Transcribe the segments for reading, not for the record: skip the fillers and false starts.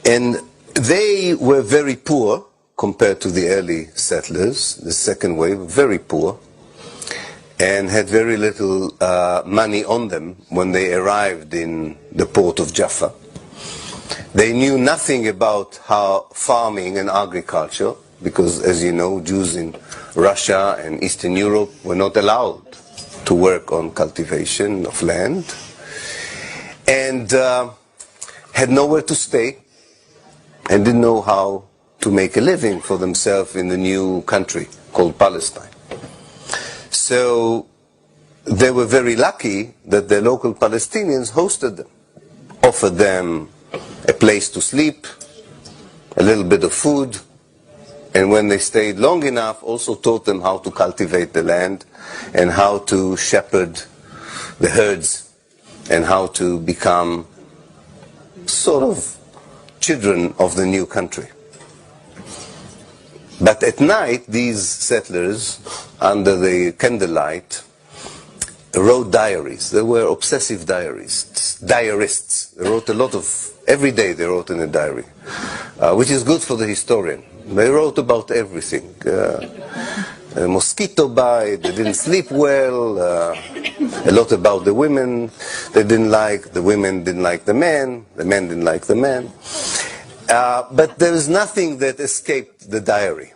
And they were very poor compared to the early settlers, the second wave, very poor, and had very little money on them when they arrived in the port of Jaffa. They knew nothing about how farming and agriculture, because as you know, Jews in Russia and Eastern Europe were not allowed to work on cultivation of land, and had nowhere to stay, and didn't know how to make a living for themselves in the new country called Palestine. So they were very lucky that the local Palestinians hosted them, offered them a place to sleep, a little bit of food, and when they stayed long enough, also taught them how to cultivate the land and how to shepherd the herds and how to become sort of children of the new country. But at night, these settlers, under the candlelight, wrote diaries. They were obsessive diarists. They wrote a lot of, every day they wrote in a diary, which is good for the historian. They wrote about everything. A mosquito bite, they didn't sleep well, a lot about the women they didn't like, the women didn't like the men didn't like the men. But there is nothing that escaped the diary.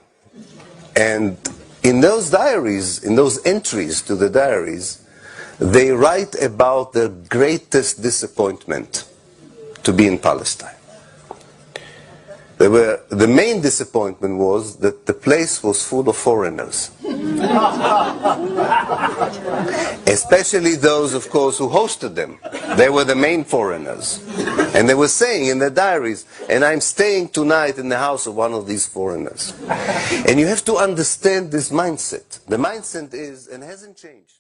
And in those diaries, in those entries to the diaries, they write about their greatest disappointment to be in Palestine. The main disappointment was that the place was full of foreigners. Especially those, of course, who hosted them. They were the main foreigners. And they were saying in their diaries, and I'm staying tonight in the house of one of these foreigners. And you have to understand this mindset. The mindset is, and hasn't changed.